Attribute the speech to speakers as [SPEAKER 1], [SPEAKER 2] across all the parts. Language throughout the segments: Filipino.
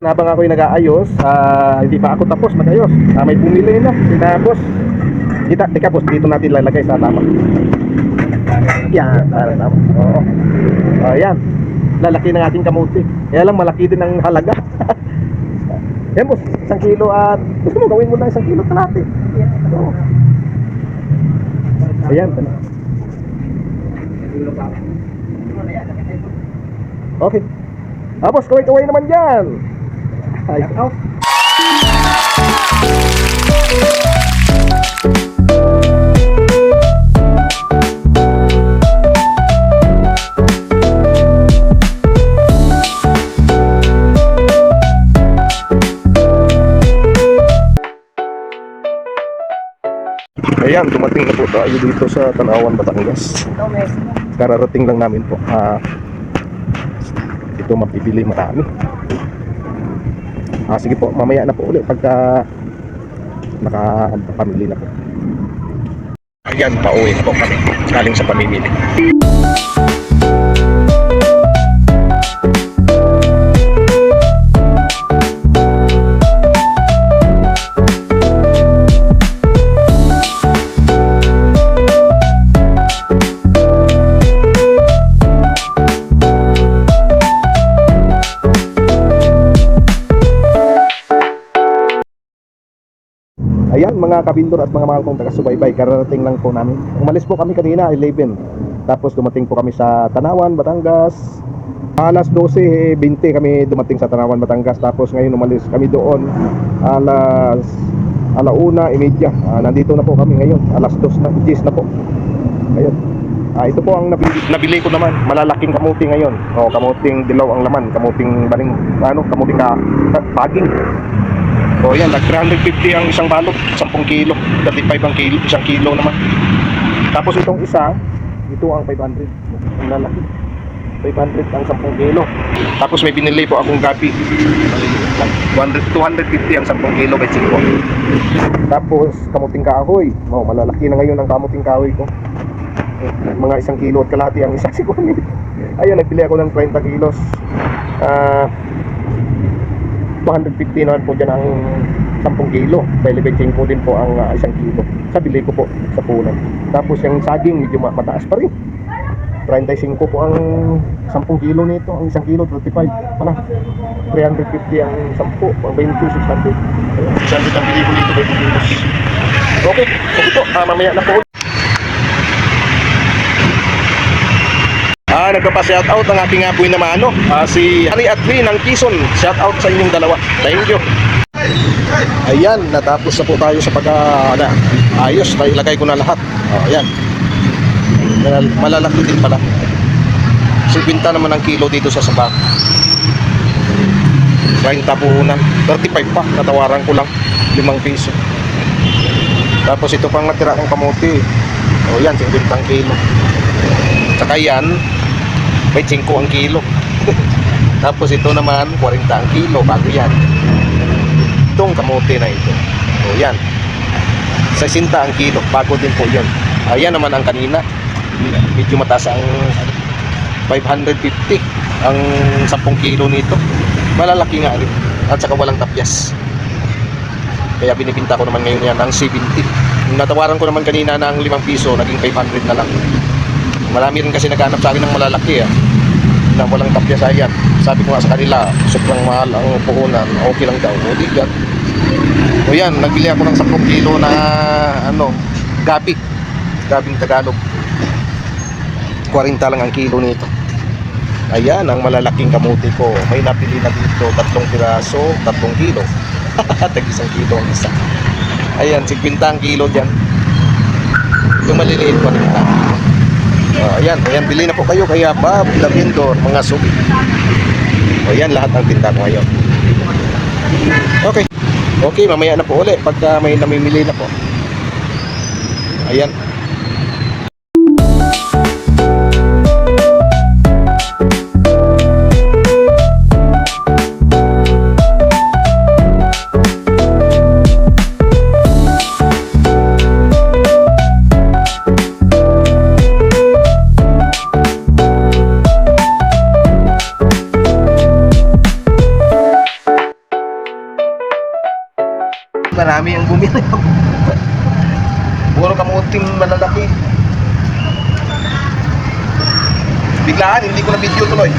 [SPEAKER 1] Habang ako'y nag-aayos, hindi pa ako tapos mag-ayos. May bumili na, tinapos. Teka boss, dito natin lalagay sa tama. Yan, tama. Oo. Yan. Lalaki ng ating kamuti. Kaya lang malaki din ang halaga. Yan boss, 1 kilo at gusto mo gawin mo na 1 kilo kalahati. Oo. Ayan. Okay. Boss, kaway-kaway naman dyan. Out. Ayan, dumating na po tayo dito sa Tanawan, Batangas. Kararating lang namin po. Ito mapibili marami. Sige po, mamaya na po ulit pagka nakapamili na po. Ayan, pauwi na po kami galing sa pamimili. Ayan mga kabindor at mga mahal kong taga-subaybay, kararating lang po namin. Umalis po kami kanina 11. Tapos dumating po kami sa Tanawan, Batangas. Alas 12:20 kami dumating sa Tanawan, Batangas. Tapos ngayon umalis kami doon alas 1:30. Nandito na po kami ngayon, alas 2 na, 10 na po. Ayun. Ito po ang nabili ko naman, malalaking kamuti ngayon. Kamuting dilaw ang laman, kamuting baling, kamuting paging. Yan, nag 350 ang isang balot, 10 kilo, 35 ang kilo, 1 kilo naman. Tapos itong isa, ito ang 500, ang lalaki. 500 ang 10 kilo. Tapos may binili po akong gabi, 250 ang 10 kilo by 5. Tapos kamuting kahoy, malalaki na ngayon ang kamuting kahoy ko. Mga 1 kilo at kalahati ang isa siguro. Ayun, nagpili ako ng 30 kilos. 250 naman po dyan ang 10 kilo. Dahil 25 din po ang 1 kilo. Sa bili ko po sa punan. Tapos yung saging medyo mataas pa rin. 35 po ang 10 kilo nito. Ang 1 kilo 35. 350 ang 10. Ang 20, 600. 600 ang bili ko dito 20 kilos. Okay, so ito, mamaya na po. Nagpapa-shoutout ang ating apoy naman si Ani at Lee ng Quezon. Shoutout sa inyong dalawa. Thank you. Ayan, natapos na po tayo sa pag-ayos. Ilagay ko na lahat. Ayan. Malalaki din pala. 50 naman ang kilo dito sa Sabak. 30 po na. 35 pa. Natawaran ko lang. 5 piso. Tapos ito pang natira ng kamote. Yan, 50 ang kilo. Saka yan, may 5 ang kilo. Tapos ito naman 40 ang kilo, bago yan. Itong kamote na ito, yan 60 ang kilo, bago din po yun. Ayan naman ang kanina, medyo mataas ang 550 ang 10 kilo nito. Malalaki nga rin, at saka walang tapyas. Kaya binibinta ko naman ngayon yan ng 70. Natawaran ko naman kanina ng 5 piso, naging 500 na lang. Marami rin kasi naghanap sa akin ng malalaki na walang tapya sa ayan. Sabi ko nga sa kanila, sobrang mahal ang puhunan, okay lang daw. O di yan. O yan, nagbili ako ng 10 kilo na gabi. Gabing Tagalog. 40 lang ang kilo nito. Ayan, ang malalaking kamuti ko. May napili na dito, 3 piraso, 3 kilo. Tag 1 kilo ang isa. Ayan, 50 ang kilo dyan. Yung maliliit pa rin na. Ayan, bili na po kayo kaya Bob Lavendor, mga suki. Ayan, lahat ng tinda ko ngayon. Okay, mamaya na po ulit pagka may namimili na po. Ayan. Marami ang bumili. Puro kamuting malalaki. Biglaan, hindi ko na video tuloy.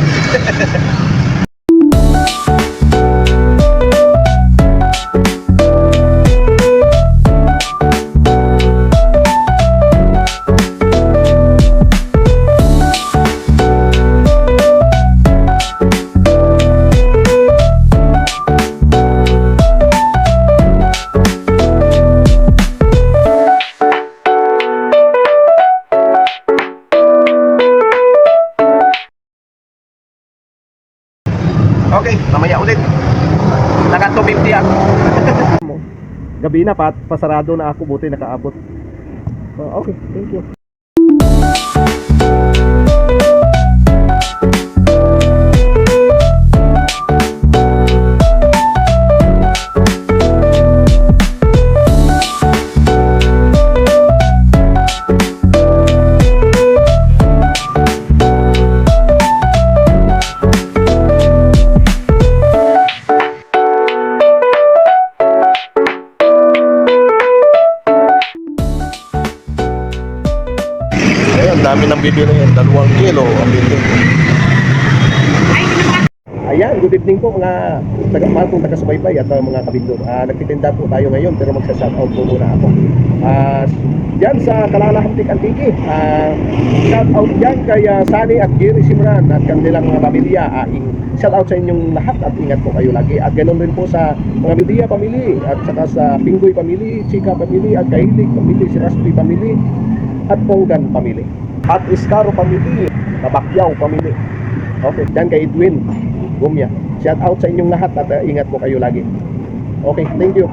[SPEAKER 1] Okay, mamaya ulit. Naka 250 ako. Gabi na, pasarado na ako, buti nakaabot. Okay, thank you. Ayan, dami ng bibili yan. 2 kilo ang bibili. Ayan, good evening po mga mahal kong taga-subaybay at mga kabindor. Nagtitinda po tayo ngayon pero magsa-shoutout po muna ako. Diyan sa Kalalahamtik Antique. Shoutout dyan kay Sunny at Jerry Simran at kanilang mga pamilya. Shoutout sa inyong lahat at ingat po kayo lagi. At ganoon rin po sa mga Media family at saka sa Pinggoy family, Chika family at Kahilig family, si Raspi family at Ponggan family. At Iscaro family, Tabakyaw family. Okay, dyan kay Edwin Gumya. Shout out sa inyong lahat at ingat po kayo lagi. Okay, thank you.